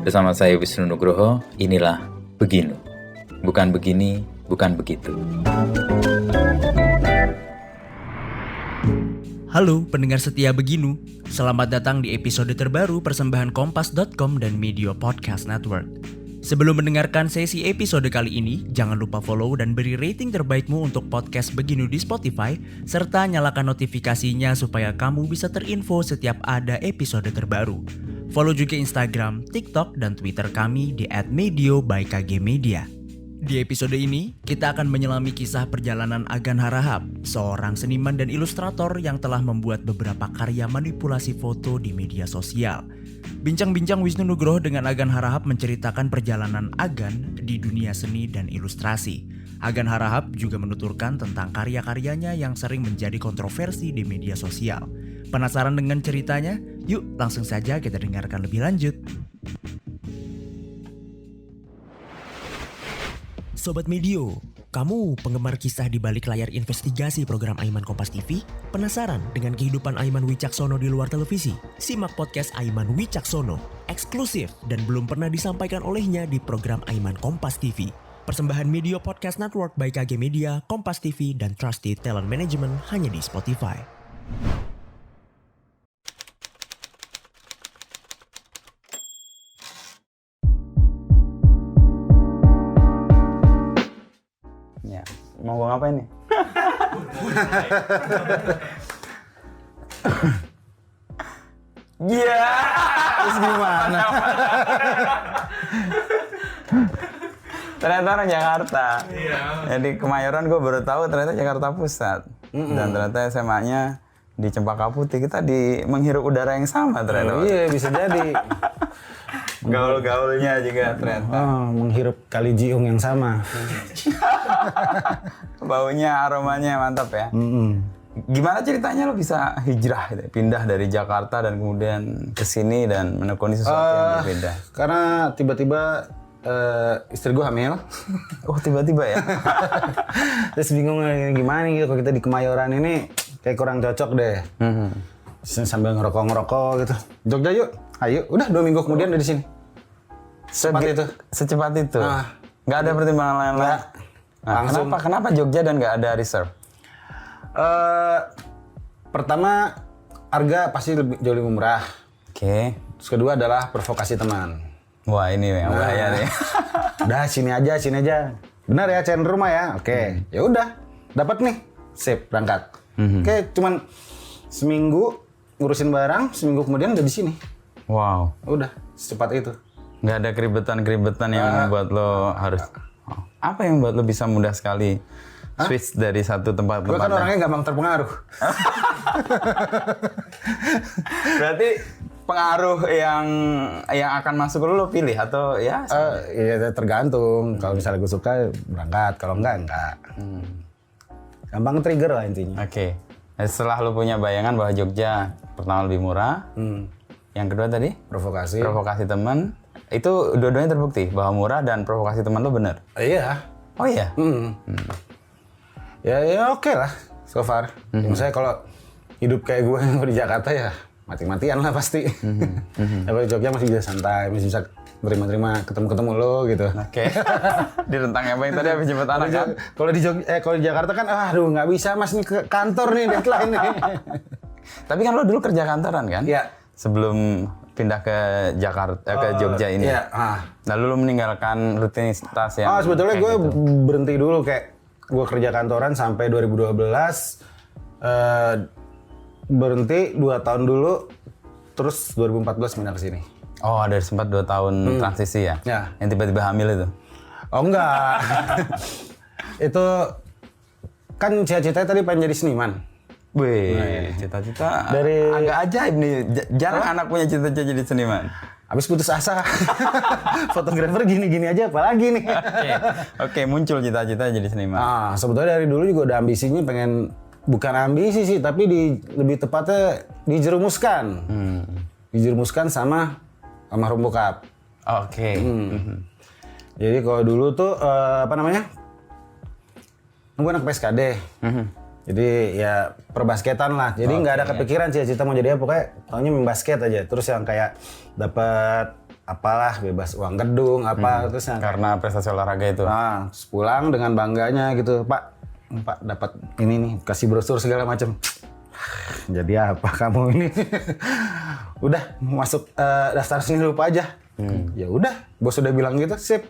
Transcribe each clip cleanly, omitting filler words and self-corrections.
Bersama saya Wisnu Nugroho, inilah Beginu. Bukan begini, bukan begitu. Halo pendengar setia Beginu, selamat datang di episode terbaru persembahan Kompas.com dan Media Podcast Network. Sebelum mendengarkan sesi episode kali ini, jangan lupa follow dan beri rating terbaikmu untuk podcast Beginu di Spotify, serta nyalakan notifikasinya supaya kamu bisa terinfo setiap ada episode terbaru. Follow juga Instagram, TikTok, dan Twitter kami di @medio_by_kgmedia. Di episode ini, kita akan menyelami kisah perjalanan Agan Harahap, seorang seniman dan ilustrator yang telah membuat beberapa karya manipulasi foto di media sosial. Bincang-bincang Wisnu Nugroho dengan Agan Harahap menceritakan perjalanan Agan di dunia seni dan ilustrasi. Agan Harahap juga menuturkan tentang karya-karyanya yang sering menjadi kontroversi di media sosial. Penasaran dengan ceritanya? Yuk langsung saja kita dengarkan lebih lanjut. Sobat Medio, kamu penggemar kisah di balik layar investigasi program Aiman Kompas TV? Penasaran dengan kehidupan Aiman Wicaksono di luar televisi? Simak podcast Aiman Wicaksono, eksklusif dan belum pernah disampaikan olehnya di program Aiman Kompas TV. Persembahan Media Podcast Network by KG Media, Kompas TV, dan Trusted Talent Management hanya di Spotify. Mau gue ngapain nih? Iya. Terus gimana? Ternyata orang Jakarta. Iya. Jadi Kemayoran gue baru tahu ternyata Jakarta Pusat. Dan ternyata SMA-nya di Cempaka Putih. Kita menghirup udara yang sama ternyata. Iya, bisa jadi. Gaul-gaulnya juga ternyata. Menghirup kali Jiung yang sama. Baunya, aromanya mantap ya. Gimana ceritanya lo bisa hijrah gitu, pindah dari Jakarta dan kemudian ke sini dan menekuni sesuatu yang berbeda? Karena tiba-tiba istri gue hamil. Oh tiba-tiba ya? Terus bingung gimana gitu kalau kita di Kemayoran ini kayak kurang cocok deh. Sambil ngerokok gitu. Jogja yuk, ayo. Udah 2 minggu kemudian udah di sini. Secepat itu? Nggak ada pertimbangan lain-lain? Nah, kenapa Jogja dan nggak ada reserve? Pertama, harga pasti jauh lebih murah. Oke. Terus kedua adalah provokasi teman. Wah ini yang bahaya nih. Udah sini aja. Benar ya, cari rumah ya. Oke. Ya udah, dapat nih. Sip, berangkat. Oke, cuman seminggu ngurusin barang, seminggu kemudian udah di sini. Wow. Udah, secepat itu. Nggak ada keribetan yang membuat lo harus... Apa yang membuat lo bisa mudah sekali switch dari satu tempat ke tempat? Gue kan orangnya gampang terpengaruh. Berarti pengaruh yang akan masuk ke lo pilih atau ya? Iya tergantung. Kalau misalnya gue suka berangkat, kalau enggak. Gampang trigger lah intinya. Oke. Nah, setelah lo punya bayangan bahwa Jogja pertama lebih murah, yang kedua tadi? Provokasi teman. Itu dua-duanya terbukti bahwa murah dan provokasi teman lo bener? Iya. Oh iya? Ya oke lah so far. Misalnya kalau hidup kayak gue di Jakarta ya mati-matian lah pasti. Kalau di Jogja masih bisa santai, masih bisa terima-terima ketemu lo gitu. Oke. Di rentang yang tadi habis jemput anak kan? Kalau di Jakarta kan aduh nggak bisa mas nih ke kantor nih deadline nih. Tapi kan lo dulu kerja kantoran kan? Iya. Sebelum pindah ke Jakarta ke Jogja ini. Iya. Lalu lo meninggalkan rutinitas yang sebetulnya gue gitu. berhenti dulu kayak gue kerja kantoran sampai 2012. Berhenti 2 tahun dulu, terus 2014 pindah ke sini. Oh, ada sempat 2 tahun transisi ya? Ya. Yang tiba-tiba hamil itu? Oh enggak. Itu kan cita-citanya tadi pengen jadi seniman. Wih, cita-cita agak ajaib nih. Jarang anak punya cita-cita jadi seniman. Habis putus asa. Fotografer gini-gini aja apalagi nih. Oke, muncul cita-cita jadi seniman. Sebetulnya dari dulu juga udah ambisinya pengen, bukan ambisi sih, tapi lebih tepatnya dijerumuskan. Dijerumuskan sama almarhum bokap. Oke. Jadi kalau dulu tuh gue anak PSKD. Jadi ya perbasketan lah. Jadi nggak ada kepikiran cita-cita mau jadi apa, pokoknya taunya main basket aja. Terus yang kayak dapat apalah, bebas uang gedung, terus yang Karena prestasi olahraga itu. nah, terus pulang dengan bangganya gitu, Pak dapat ini nih, kasih brosur segala macam. Jadi apa kamu ini? Udah masuk daftar seni rupa aja. Ya udah, bos udah bilang gitu, sip.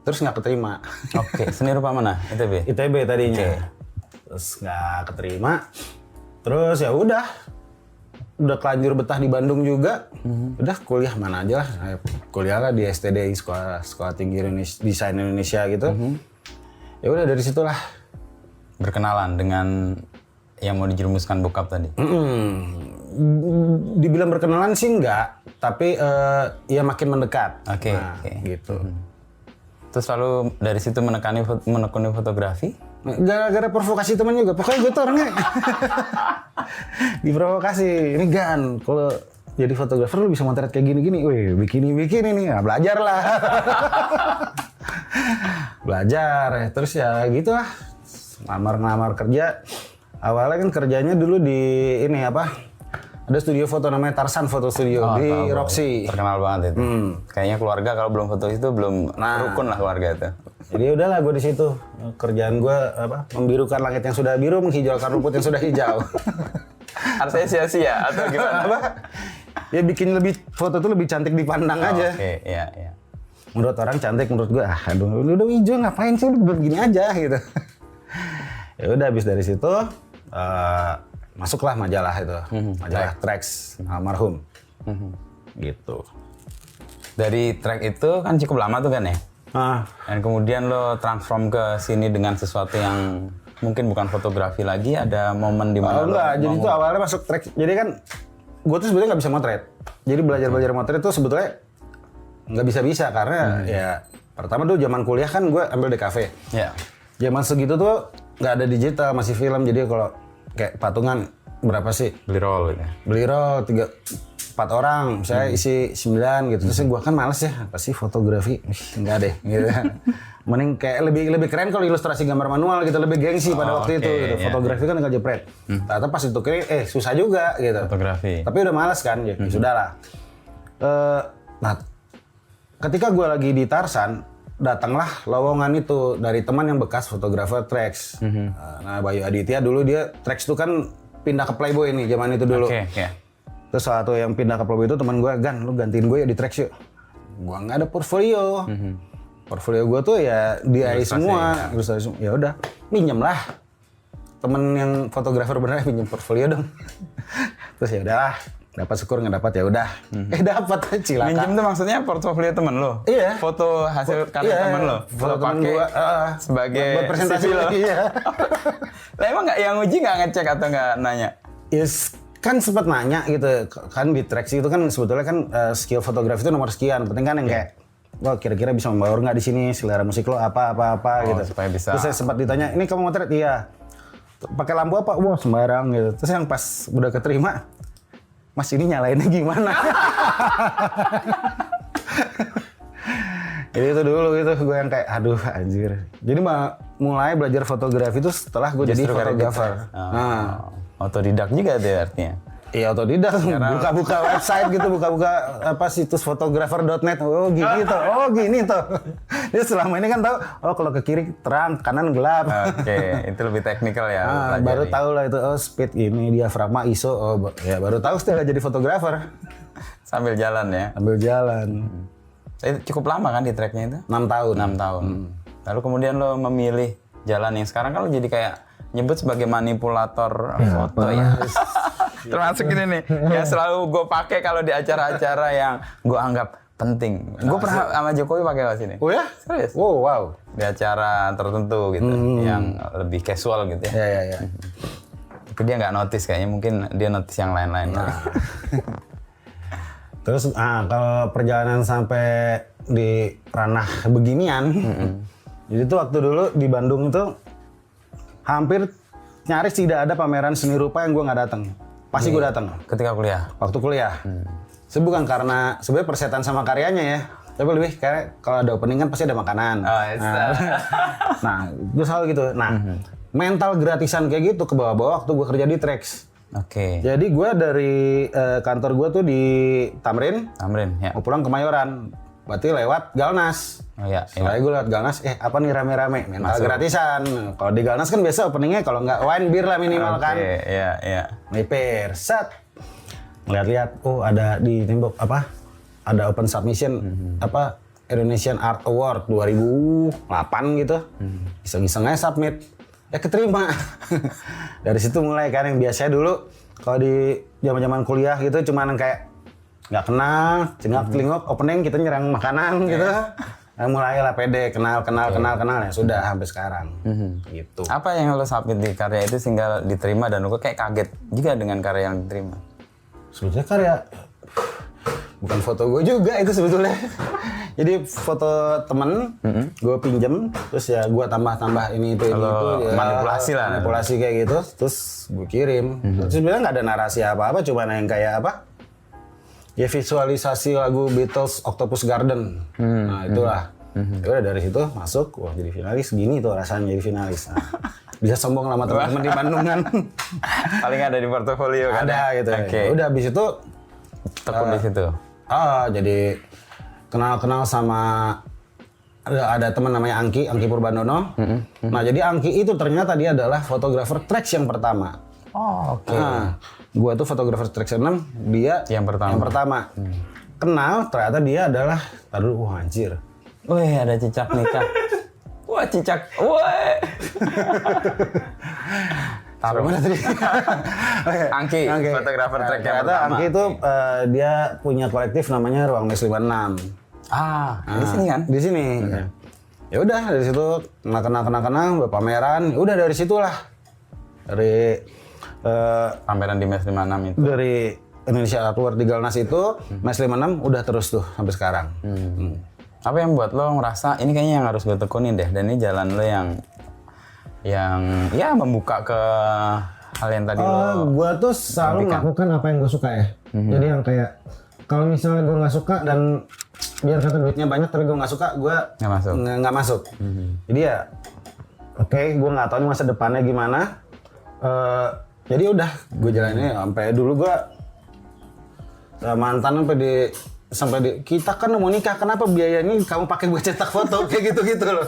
Terus nggak keterima. Oke, seni rupa mana? ITB? ITB tadinya. Terus nggak keterima. Terus ya udah kelanjur betah di Bandung juga. Udah kuliah mana aja lah. Kuliah lah di STDI, Sekolah Tinggi Desain Indonesia gitu. Ya udah dari situlah Berkenalan dengan yang mau dijerumuskan bokap tadi. Dibilang berkenalan sih enggak, tapi ya makin mendekat. Oke. Gitu. Terus lalu dari situ menekuni fotografi? Gara-gara provokasi teman juga. Pokoknya gue tuh orangnya diprovokasi. Ini Gan, kalau jadi fotografer lu bisa motret kayak gini-gini. Wih, bikini nih. Nah, belajar lah. Belajar. Terus ya gitu lah. Ngelamar kerja. Awalnya kan kerjanya dulu di ini apa? Ada studio foto namanya Tarsan Foto Studio di Roxy. Terkenal banget itu. Kayaknya keluarga kalau belum foto itu belum rukun lah keluarga itu. Jadi udahlah gue di situ. Kerjaan gue apa? Membirukan langit yang sudah biru, menghijaukan rumput yang sudah hijau. Artinya sia-sia atau gimana? Apa? Ya bikin foto tuh lebih cantik dipandang aja. Oke, iya. Menurut orang cantik, menurut gue aduh udah hijau ngapain sih, udah begini aja gitu. Ya udah habis dari situ masuklah majalah itu. Majalah Trax almarhum. Gitu. Dari track itu kan cukup lama tuh kan ya? Dan kemudian lo transform ke sini dengan sesuatu yang mungkin bukan fotografi lagi, ada momen di mana enggak, jadi itu awalnya masuk Trax. Jadi kan gue tuh sebenarnya nggak bisa motret. Jadi belajar motret itu sebetulnya nggak bisa karena ya pertama dulu zaman kuliah kan gue ambil DKV. Ya. Zaman segitu tuh nggak ada digital, masih film. Jadi kalau kayak patungan berapa sih? Beli roll gitu. Beli roll 4 orang, saya isi 9 gitu. Terus gue kan males ya, pasti fotografi, enggak deh gitu. Mending kayak lebih keren kalau ilustrasi gambar manual gitu, lebih gengsi pada waktu itu gitu. Fotografi kan tinggal jepret. Ternyata pas itu kira susah juga gitu. Fotografi. Tapi udah males kan, ya sudahlah. Nah, ketika gue lagi di Tarsan, datanglah lowongan itu dari teman yang bekas fotografer Trax. Nah, Bayu Aditya dulu dia Trax itu kan pindah ke Playboy nih zaman itu dulu. Terus salah satu yang pindah ke Playboy itu teman gue, Gan, lu gantiin gue ya di Trax yuk. Gue nggak ada portfolio. Portfolio gue tuh ya DIY semua. Ya udah, minjem lah. Temen yang fotografer beneran pinjem portfolio dong. Terus ya udahlah. Dapat syukur nggak dapat ya udah. Dapat cilaka. Minjem tuh maksudnya portofolio temen lo? Iya. Foto hasil karya temen lo? Foto pakai sebagai buat presentasi lo? Iya. Lah emang nggak yang uji nggak ngecek atau nggak nanya? Yes, kan sempat nanya gitu. Kan di Trax itu kan sebetulnya kan skill fotografi itu nomor sekian. Penting kan yang kayak wah kira-kira bisa membaur nggak di sini, selera musik lo apa gitu. Supaya bisa. Terus saya sempat ditanya, ini kamu motret? Iya. Pakai lampu apa? Wah sembarang gitu. Terus yang pas udah keterima, Mas ini nyalainnya gimana? Jadi itu dulu gitu gue yang kayak aduh anjir. Jadi mulai belajar fotografi itu setelah gue jadi fotografer. Otodidak juga deh artinya. Iya otodidak, buka-buka website gitu, buka-buka apa situs fotografer.net. Oh gini tuh. Dia selama ini kan tahu, oh kalau ke kiri terang, kanan gelap. Oke, itu lebih teknikal ya. Baru tahu lah itu, oh speed ini, diafragma, ISO, ya baru tahu setelah jadi fotografer. Sambil jalan ya. Sambil jalan. Cukup lama kan di tracknya itu? 6 tahun. 6 tahun. Lalu kemudian lo memilih jalan yang sekarang kan lo jadi kayak nyebut sebagai manipulator foto ya. Termasuk ini nih, yang selalu gue pakai kalau di acara-acara yang gue anggap penting. Gue pernah sama Jokowi pakai pas ini. Oh ya? Serius? Oh wow. Di acara tertentu gitu, yang lebih casual gitu ya. Iya. Tapi dia nggak notice kayaknya, mungkin dia notice yang lain-lain. Terus kalau perjalanan sampai di ranah beginian, jadi tuh waktu dulu di Bandung itu hampir nyaris tidak ada pameran seni rupa yang gue nggak datang. Pasti gue datang. Ketika kuliah? Waktu kuliah. Itu bukan karena sebenarnya persetan sama karyanya ya, tapi lebih kayak kalau ada opening kan pasti ada makanan. Nah, itu selalu gitu. Nah, mental gratisan kayak gitu ke bawah-bawah waktu gue kerja di Trax. Oke. Jadi gue dari kantor gue tuh di Tamrin, Tamrin ya. mau pulang ke Mayoran. Berarti lewat Galnas. Oh iya. Setelah gue lewat Galnas, apa nih rame-rame? Mental gratisan. Kalau di Galnas kan biasa openingnya kalau nggak wine beer lah minimal kan. Oke, iya. Melipir, set. Lihat-lihat, ada di tembok apa? Ada open submission Indonesian Art Award 2008 gitu. Iseng-iseng aja submit. Keterima. Dari situ mulai kan yang biasanya dulu kalau di zaman-zaman kuliah gitu cuman kayak nggak kenal, cengak-celingok, opening kita nyerang makanan gitu. Nah, mulailah pede, kenal ya sudah sampai sekarang. Gitu. Apa yang lo submit di karya itu sehingga diterima dan lo kayak kaget juga dengan karya yang diterima? Sebetulnya karya bukan foto gue juga itu sebetulnya. Jadi foto temen gue pinjem, terus ya gue tambah ini itu ya, manipulasi kayak gitu, terus gue kirim. Terus sebenarnya nggak ada narasi apa-apa, cuma yang kayak apa? Ya visualisasi lagu Beatles Octopus Garden. Nah itulah. Ya udah dari situ masuk, wah jadi finalis gini tuh rasanya jadi finalis. Nah, bisa sombong sama teman-teman di Bandung kan. Paling ada di portofolio kan? Ada gitu. Okay. Udah habis itu tekun di situ. Jadi kenal sama ada teman namanya Angki Purbandono. Nah jadi Angki itu ternyata dia adalah fotografer tracks yang pertama. Oh oke. Nah, gua tuh fotografer tracks 6, dia yang pertama. Kenal ternyata dia adalah, wah anjir. Wih ada cicak nikah. Wah cicak, wah. Taruh mana tadi? Angki, fotografer track yang ternyata pertama. Angki itu dia punya kolektif namanya Ruang Mes 56. Di sini kan? Di sini. Ya udah dari situ kenal, pameran. Udah dari situlah. Dari pameran di Mes 56 itu. Dari Indonesia Art Award di Galnas itu, Mes 56 udah terus tuh sampai sekarang. Apa yang buat lo ngerasa ini kayaknya yang harus gue tekunin deh, dan ini jalan lo yang ya membuka ke hal yang tadi lo. Gue tuh selalu melakukan apa yang gue suka ya. Jadi yang kayak kalau misalnya gue nggak suka dan biar kata duitnya banyak tapi gue nggak suka, gue nggak masuk. Jadi ya oke, gue nggak tahu nih masa depannya gimana. Jadi udah gue jalanin sampai dulu gue mantan sampai di kita kan mau nikah, kenapa biayanya kamu pakai buat cetak foto kayak gitu loh.